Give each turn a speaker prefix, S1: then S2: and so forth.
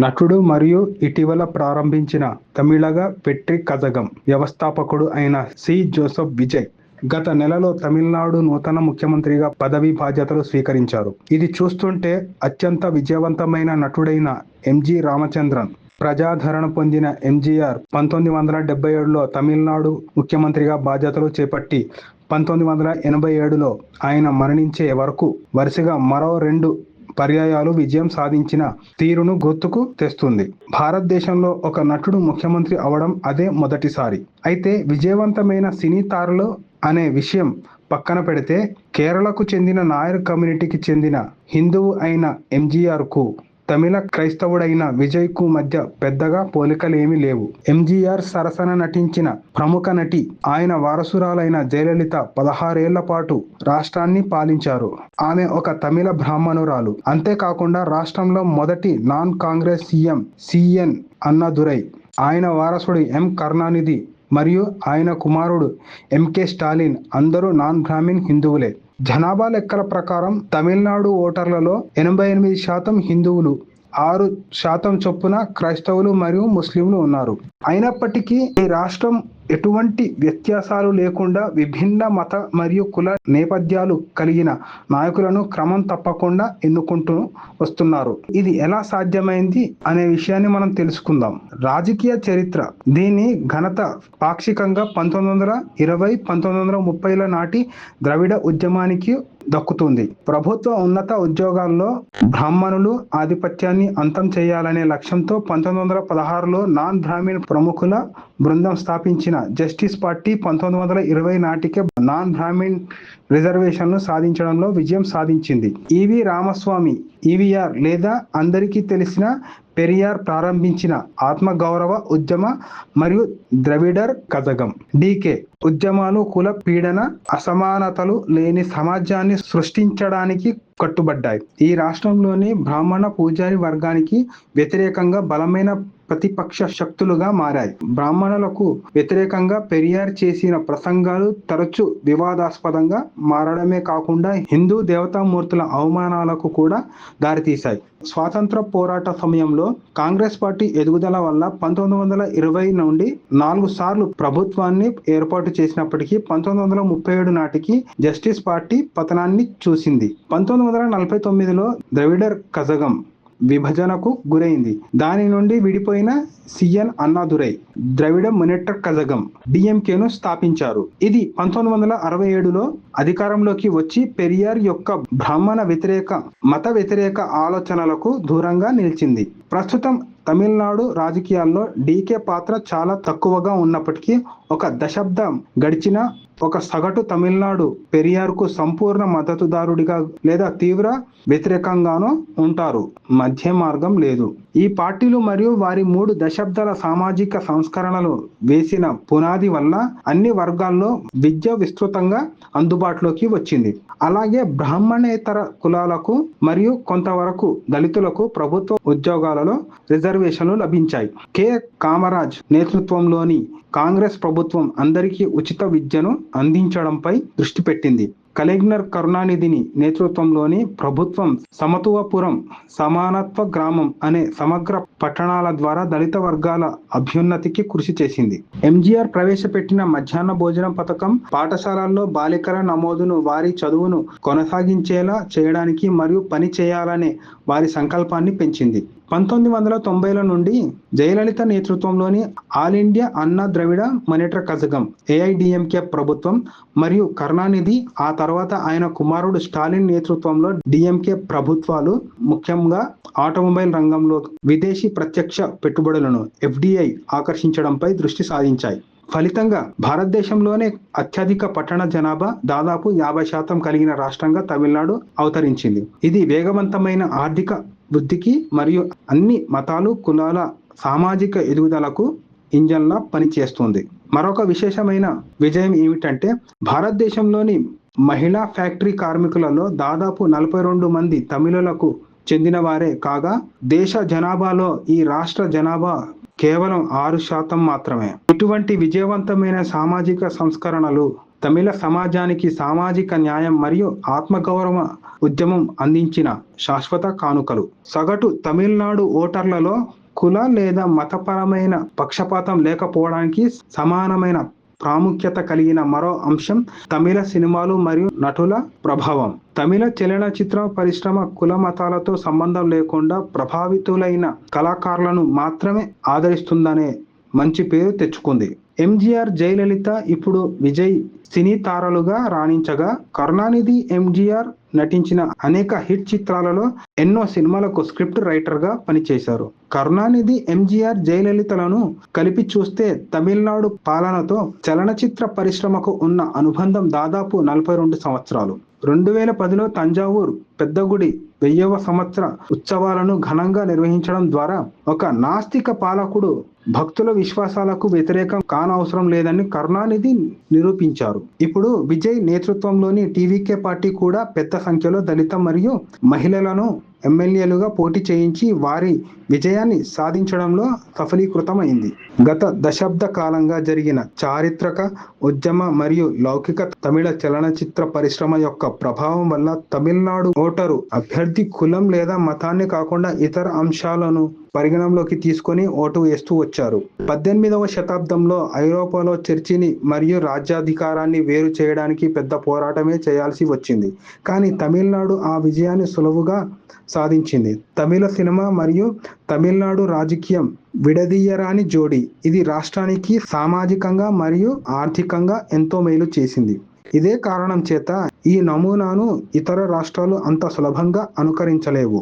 S1: నటుడు మరియు ఇటీవల ప్రారంభించిన తమిళగ వెట్రి కజగం వ్యవస్థాపకుడు అయిన సి. జోసెఫ్ విజయ్ గత నెలలో తమిళనాడు నూతన ముఖ్యమంత్రిగా పదవీ బాధ్యతలు స్వీకరించారు. ఇది చూస్తుంటే అత్యంత విజయవంతమైన నటుడైన ఎంజి రామచంద్రన్, ప్రజాదరణ పొందిన ఎంజీఆర్ 1977లో తమిళనాడు ముఖ్యమంత్రిగా బాధ్యతలు చేపట్టి 1987లో ఆయన మరణించే వరకు వరుసగా మరో 2 పర్యాయాలు విజయం సాధించిన తీరును గుర్తుకు తెస్తుంది. భారతదేశంలో ఒక నటుడు ముఖ్యమంత్రి అవడం అదే మొదటిసారి. అయితే విజయవంతమైన సినీ తారలు అనే విషయం పక్కన పెడితే కేరళకు చెందిన నాయర్ కమ్యూనిటీకి చెందిన హిందువు అయిన ఎంజీఆర్కు తమిళ క్రైస్తవుడైన విజయ్కు మధ్య పెద్దగా పోలికలేమీ లేవు. ఎంజీఆర్ సరసన నటించిన ప్రముఖ నటి, ఆయన వారసురాలైన జయలలిత 16 ఏళ్ల పాటు రాష్ట్రాన్ని పాలించారు. ఆమె ఒక తమిళ బ్రాహ్మణురాలు. అంతేకాకుండా రాష్ట్రంలో మొదటి non Congress CM C N Annadurai, ఆయన వారసుడు ఎం కరుణానిధి మరియు ఆయన కుమారుడు ఎంకే స్టాలిన్ అందరూ నాన్ బ్రాహ్మిన్ హిందువులే. జనాభా లెక్కల ప్రకారం తమిళనాడు ఓటర్లలో 88% హిందువులు, 6% చొప్పున క్రైస్తవులు మరియు ముస్లింలు ఉన్నారు. అయినప్పటికీ ఈ రాష్ట్రం ఎటువంటి వ్యత్యాసాలు లేకుండా విభిన్న మత మరియు కుల నేపథ్యాలు కలిగిన నాయకులను క్రమం తప్పకుండా ఎన్నుకుంటూ వస్తున్నారు. ఇది ఎలా సాధ్యమైంది అనే విషయాన్ని మనం తెలుసుకుందాం. రాజకీయ చరిత్ర. దీని ఘనత పాక్షికంగా 1920, 1930ల నాటి ద్రవిడ ఉద్యమానికి దక్కుతుంది. ప్రభుత్వ ఉన్నత ఉద్యోగాల్లో బ్రాహ్మణులు ఆధిపత్యాన్ని అంతం చేయాలనే లక్ష్యంతో 1916లో నాన్ బ్రాహ్మిన్ ప్రముఖుల బృందం స్థాపించిన జస్టిస్ పార్టీ 1920 నాటికే నాన్ బ్రాహ్మిన్ రిజర్వేషన్లు సాధించడంలో విజయం సాధించింది. ఈవి రామస్వామి, ఈవీఆర్ లేదా అందరికీ తెలిసిన పెరియార్ ప్రారంభించిన ఆత్మగౌరవ ఉద్యమ మరియు ద్రవిడర్ కజగం డీకే ఉద్యమాలు కుల పీడన, అసమానతలు లేని సమాజాన్ని సృష్టించడానికి కట్టుబడ్డాయి. ఈ రాష్ట్రంలోని బ్రాహ్మణ పూజారి వర్గానికి వ్యతిరేకంగా బలమైన ప్రతిపక్ష శక్తులుగా మారాయి. బ్రాహ్మణులకు వ్యతిరేకంగా పెరియార్ చేసిన ప్రసంగాలు తరచూ వివాదాస్పదంగా మారడమే కాకుండా హిందూ దేవతామూర్తుల అవమానాలకు కూడా దారితీశాయి. స్వాతంత్ర పోరాట సమయంలో కాంగ్రెస్ పార్టీ ఎదుగుదల వల్ల 1920 నుండి 4 సార్లు ప్రభుత్వాన్ని ఏర్పాటు చేసినప్పటికీ 1937 నాటికి జస్టిస్ పార్టీ పతనాన్ని చూసింది. 1949లో ద్రవిడర్ కజగం విభజనకు గురైంది. దాని నుండి విడిపోయిన సిఎన్ అన్నాదురై ద్రవిడ మునేట్ర కజగం డిఎంకేను స్థాపించారు. ఇది 1967లో అధికారంలోకి వచ్చి పెరియార్ యొక్క బ్రాహ్మణ వ్యతిరేక, మత వ్యతిరేక ఆలోచనలకు దూరంగా నిలిచింది. ప్రస్తుతం తమిళనాడు రాజకీయాల్లో డీకే పాత్ర చాలా తక్కువగా ఉన్నప్పటికీ ఒక దశాబ్దం గడిచిన ఒక సగటు తమిళనాడు పెరియార్కు సంపూర్ణ మద్దతుదారుడిగా లేదా తీవ్ర వ్యతిరేకంగానూ ఉంటారు. మధ్య మార్గం లేదు. ఈ పార్టీలు మరియు వారి 3 దశాబ్దాల సామాజిక సంస్కరణలు వేసిన పునాది వల్ల అన్ని వర్గాల్లో విద్య విస్తృతంగా అందుబాటులోకి వచ్చింది. అలాగే బ్రాహ్మణేతర కులాలకు మరియు కొంతవరకు దళితులకు ప్రభుత్వ ఉద్యోగాలలో రిజర్వేషన్లు లభించాయి. కె. కామరాజ్ నేతృత్వంలోని కాంగ్రెస్ ప్రభుత్వం అందరికీ ఉచిత విద్యను అందించడంపై దృష్టి పెట్టింది. కలెగ్నర్ కరుణానిధిని నేతృత్వంలోని ప్రభుత్వం సమతువపురం, సమానత్వ గ్రామం అనే సమగ్ర పట్టణాల ద్వారా దళిత వర్గాల అభ్యున్నతికి కృషి చేసింది. ఎంజీఆర్ ప్రవేశపెట్టిన మధ్యాహ్న భోజనం పథకం పాఠశాలల్లో బాలికల నమోదును, వారి చదువును కొనసాగించేలా చేయడానికి మరియు పని చేయాలనే వారి సంకల్పాన్ని పెంచింది. 1990ల నుండి జయలలిత నేతృత్వంలోని ఆల్ ఇండియా అన్నా ద్రవిడ మునేట్ర కజగం ఏఐడిఎంకే ప్రభుత్వం మరియు కరుణానిధి, ఆ తర్వాత ఆయన కుమారుడు స్టాలిన్ నేతృత్వంలో డిఎంకే ప్రభుత్వాలు ముఖ్యంగా ఆటోమొబైల్ రంగంలో విదేశీ ప్రత్యక్ష పెట్టుబడులను ఎఫ్డిఐ ఆకర్షించడంపై దృష్టి సారించాయి. ఫలితంగా భారతదేశంలోనే అత్యధిక పట్టణ జనాభా, దాదాపు 50% కలిగిన రాష్ట్రంగా తమిళనాడు అవతరించింది. ఇది వేగవంతమైన ఆర్థిక వృద్ధికి మరియు అన్ని మతాలు, కులాల సామాజిక ఎదుగుదలకు ఇంజన్లా పనిచేస్తుంది. మరొక విశేషమైన విజయం ఏమిటంటే భారతదేశంలోని మహిళా ఫ్యాక్టరీ కార్మికులలో దాదాపు 42 మంది తమిళులకు చెందిన వారే కాగా దేశ జనాభాలో ఈ రాష్ట్ర జనాభా కేవలం 6% మాత్రమే. ఇటువంటి విజయవంతమైన సామాజిక సంస్కరణలు తమిళ సమాజానికి సామాజిక న్యాయం మరియు ఆత్మగౌరవ ఉద్యమం అందించిన శాశ్వత కానుకలు. సగటు తమిళనాడు ఓటర్లలో కుల లేదా మతపరమైన పక్షపాతం లేకపోవడానికి సమానమైన ప్రాముఖ్యత కలిగిన మరో అంశం తమిళ సినిమాలు మరియు నటుల ప్రభావం. తమిళ చలనచిత్ర పరిశ్రమ కుల మతాలతో సంబంధం లేకుండా ప్రభావితులైన కళాకారులను మాత్రమే ఆదరిస్తుందనే మంచి పేరు తెచ్చుకుంది. ఎంజీఆర్, జయలలిత, ఇప్పుడు విజయ్ సినీ తారలుగా రాణించగా, కరుణానిధి ఎంజీఆర్ నటించిన అనేక హిట్ చిత్రాలలో ఎన్నో సినిమాలకు స్క్రిప్ట్ రైటర్ గా పనిచేశారు. కరుణానిధి, ఎంజీఆర్, జయలలితలను కలిపి చూస్తే తమిళనాడు పాలనతో చలనచిత్ర పరిశ్రమకు ఉన్న అనుబంధం దాదాపు 42 సంవత్సరాలు. 2010లో తంజావూరు పెద్దగుడి 1000వ సంవత్సర ఉత్సవాలను ఘనంగా నిర్వహించడం ద్వారా ఒక నాస్తిక పాలకుడు భక్తుల విశ్వాసాలకు వ్యతిరేకం కానవసరం లేదని కరుణానిధి నిరూపించారు. ఇప్పుడు విజయ్ నేతృత్వంలోని టీవీకే పార్టీ కూడా పెద్ద సంఖ్యలో దళిత మరియు మహిళలను ఎమ్మెల్యేలుగా పోటీ చేయించి వారి విజయాన్ని సాధించడంలో సఫలీకృతమైంది. గత దశాబ్ద కాలంగా జరిగిన చారిత్రక ఉద్యమ మరియు లౌకిక తమిళ చలనచిత్ర పరిశ్రమ యొక్క ప్రభావం వల్ల తమిళనాడు ఓటరు అభ్యర్థి కులం లేదా మతాన్ని కాకుండా ఇతర అంశాలను పరిగణంలోకి తీసుకొని ఓటు వేస్తూ వచ్చారు. 18వ శతాబ్దంలో ఐరోపాలో చర్చిని మరియు రాజ్యాధికారాన్ని వేరు చేయడానికి పెద్ద పోరాటమే చేయాల్సి వచ్చింది. కానీ తమిళనాడు ఆ విజయాన్ని సులువుగా సాధించింది. తమిళ సినిమా మరియు తమిళనాడు రాజకీయం విడదీయరాని జోడి. ఇది రాష్ట్రానికి సామాజికంగా మరియు ఆర్థికంగా ఎంతో మేలు చేసింది. ఇదే కారణం చేత ఈ నమూనాను ఇతర రాష్ట్రాలు అంత సులభంగా అనుకరించలేవు.